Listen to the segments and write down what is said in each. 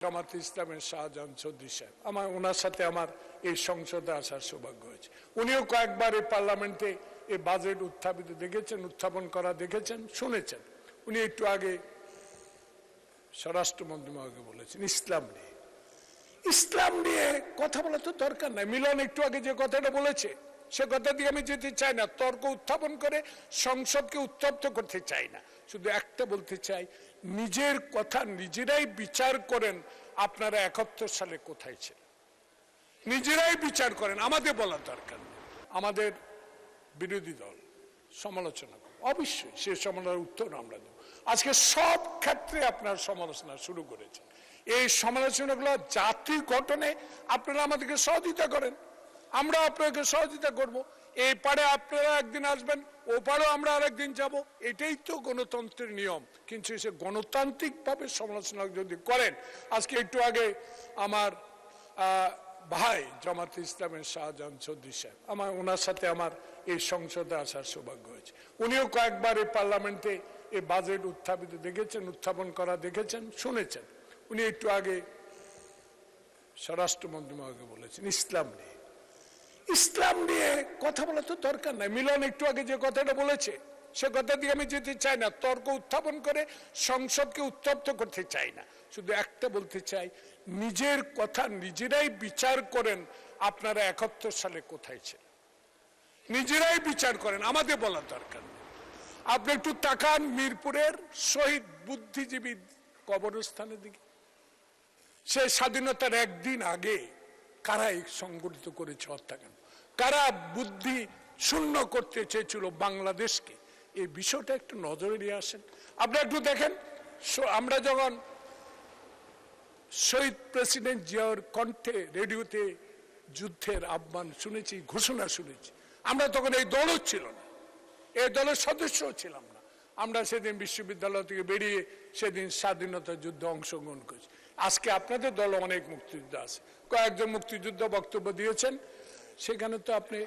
জামাতে ইসলামের শাহজাহান চৌধুরী সাহেব, ওনার সাথে আমার এই সংসদে আসার সৌভাগ্য হয়েছে। উনিও কয়েকবার এই পার্লামেন্টে এই বাজেট উত্থাপন করা দেখেছেন, শুনেছেন। উনি একটু আগে স্বরাষ্ট্রমন্ত্রী মহোদয় বলেছেন ইসলাম নিয়ে কথা বলা তো দরকার নাই। মিলন একটু আগে যে কথাটা বলেছে সে কথা দিয়ে আমি যেতে চাই না, তর্ক উত্থাপন করে সংসদকে উত্তপ্ত করতে চাই না। শুধু একটা বলতে চাই, নিজের কথা নিজেরাই বিচার করেন। আপনারা 71 সালে কোথায় ছিলেন নিজেরাই বিচার করেন, আমাদের বলার দরকার নেই। আমাদের বিরোধী দল সমালোচনা করে, অবশ্যই সে সমালোচনার উত্তর আমরা দেব। আজকে সব ক্ষেত্রে আপনার সমালোচনা শুরু করেছেন। এই সমালোচনাগুলো জাতি গঠনে আপনারা আমাদেরকে সহযোগিতা করেন, আমরা আপনাকে সহযোগিতা করব। এই পারে আপনারা একদিন আসবেন, ও পারেও আমরা আরেকদিন যাব। এটাই তো গণতন্ত্রের নিয়ম। কিন্তু সে গণতান্ত্রিক ভাবে সমালোচনা যদি করেন, আজকে একটু আগে আমার ভাই জামাতে ইসলামের শাহজাহান চৌধুরী সাহেব, ওনার সাথে আমার এই সংসদে আসার সৌভাগ্য হয়েছে। উনিও কয়েকবার এই পার্লামেন্টে এই বাজেট উত্থাপন করা দেখেছেন, শুনেছেন। উনি একটু আগে স্বরাষ্ট্রমন্ত্রী মহোদয় বলেছেন ইসলাম নিয়ে কথা বলা তো দরকার নাই। মিলন একটু আগে যে কথাটা বলেছে সে কথা দিয়ে আমি যেতে চাই না, তর্ক উত্থাপন করে সংসদকে উত্তপ্ত করতে চাই না। শুধু একটা বলতে চাই, নিজের কথা নিজেরাই বিচার করেন। আপনারা 71 সালে কোথায় ছিলেন নিজেরাই বিচার করেন, আমাদের বলার দরকার নেই। আপনি একটু তাকান মিরপুরের শহীদ বুদ্ধিজীবী কবরস্থানের দিকে। সে স্বাধীনতার একদিন আগে কারা সংগঠিত করেছে হত্যাকাণ্ড, কারা বুদ্ধি শূন্য করতে চেয়েছিল বাংলাদেশকে, এই বিষয়টা একটু নজরে নিয়ে আসেন। আপনারা একটু দেখেন, আমরা যখন শহীদ প্রেসিডেন্ট জিয়াউর কণ্ঠে রেডিওতে যুদ্ধের আহ্বান শুনেছি, ঘোষণা শুনেছি, আমরা তখন এই দলও ছিল না, এই দলের সদস্যও ছিলাম না। আমরা সেদিন বিশ্ববিদ্যালয় থেকে বেরিয়ে সেদিন স্বাধীনতা যুদ্ধে অংশগ্রহণ করেছি। আজকে আপনাদের দলে অনেক মুক্তিযোদ্ধা আছে, কয়েকজন মুক্তিযুদ্ধ বক্তব্য দিয়েছেন। সেখানে তো আপনি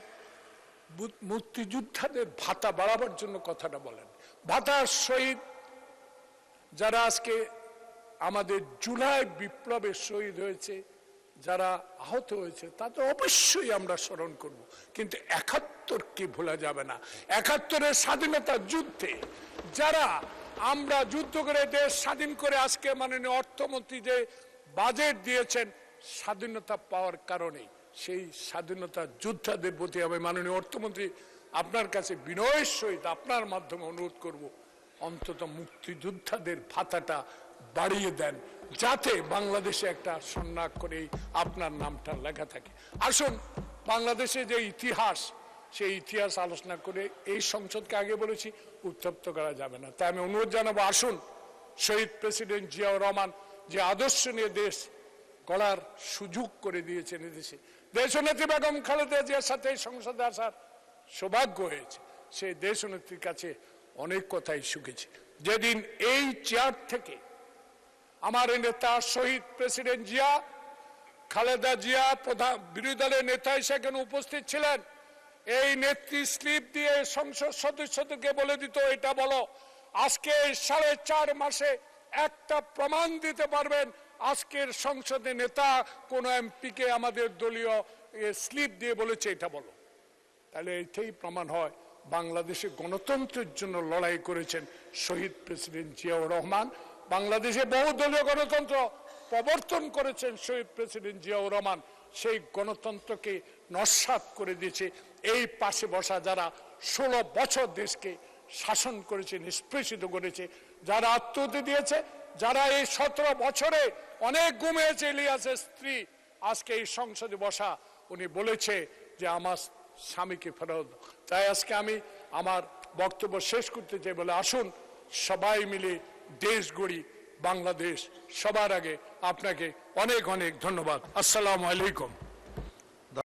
মুক্তিযোদ্ধাদের ভাতা বাড়াবার জন্য কথাটা বলেন। ভাতা শহীদ যারা আজকে আমাদের জুলাই বিপ্লবে শহীদ হয়েছে, যারা আহত হয়েছে, তা তো অবশ্যই আমরা স্মরণ করব। কিন্তু 71কে ভোলা যাবে না। 71-এর স্বাধীনতা যুদ্ধে যারা আমরা যুদ্ধ করে দেশ স্বাধীন করে আজকে মাননীয় অর্থমন্ত্রী যে বাজেট দিয়েছেন স্বাধীনতা পাওয়ার কারণে, সেই স্বাধীনতা যোদ্ধাদের প্রতি আমি মাননীয় অর্থমন্ত্রী আপনার কাছে বিনয়ের সহিত আপনার মাধ্যমে অনুরোধ করব, অন্তত মুক্তিযোদ্ধাদের ভাতাটা বাড়িয়ে দেন, যাতে বাংলাদেশে একটা স্বর্ণাক্ষরে আপনার নামটা লেখা থাকে। আসুন, বাংলাদেশে যে ইতিহাস, সেই ইতিহাস আলোচনা করে এই সংসদকে আগে বলেছি উত্তপ্ত করা যাবে না। তাই আমি অনুরোধ জানাবো, আসুন, শহীদ প্রেসিডেন্ট জিয়াউর রহমান যে আদর্শ নিয়ে দেশ গড়ার সুযোগ করে দিয়েছেন এদেশে, দেশনেত্রী বেগম খালেদা জিয়ার সাথে সংসদে আসার সৌভাগ্য হয়েছে। সেই দেশনেত্রীর কাছে অনেক কথাই শিখেছি। যেদিন এই চেয়ার থেকে আমার নেতা শহীদ প্রেসিডেন্ট জিয়া, খালেদা জিয়া প্রধান বিরোধী দলের নেতা সেখানে উপস্থিত ছিলেন, এই নেত্রী স্লিপ দিয়ে সংসদ সদস্যদেরকে বলে দিত, এটা বলো। আজকে 4.5 মাসে একটা প্রমাণ দিতে পারবেন আজকের সংসদে নেতা কোন এমপিকে আমাদের দলীয় স্লিপ দিয়ে বলেছে এটা বলো? তাহলে এটাই প্রমাণ হয় বাংলাদেশে গণতন্ত্রের জন্য লড়াই করেছেন শহীদ প্রেসিডেন্ট জিয়াউর রহমান। বাংলাদেশে বহুদলীয় গণতন্ত্র প্রবর্তন করেছেন শহীদ প্রেসিডেন্ট জিয়াউর রহমান। সেই গণতন্ত্রকে নস্যাৎ করে দিয়েছে এই পাশে বসা যারা 16 বছর দেশকে শাসন করেছে, নিষ্পেষিত করেছে, যারা আত্মহত্যা দিয়েছে, যারা এই 17 বছরে অনেক গুম হয়েছে। ইলিয়াসের স্ত্রী আজকে এই সংসদে বসা, উনি বলেছে যে আমার স্বামীকে ফেরত। তাই আজকে আমি আমার বক্তব্য শেষ করতে চাই বলে, আসুন সবাই মিলে দেশ গড়ি, বাংলাদেশ সবার আগে। আপনাকে অনেক অনেক ধন্যবাদ। আসসালামু আলাইকুম।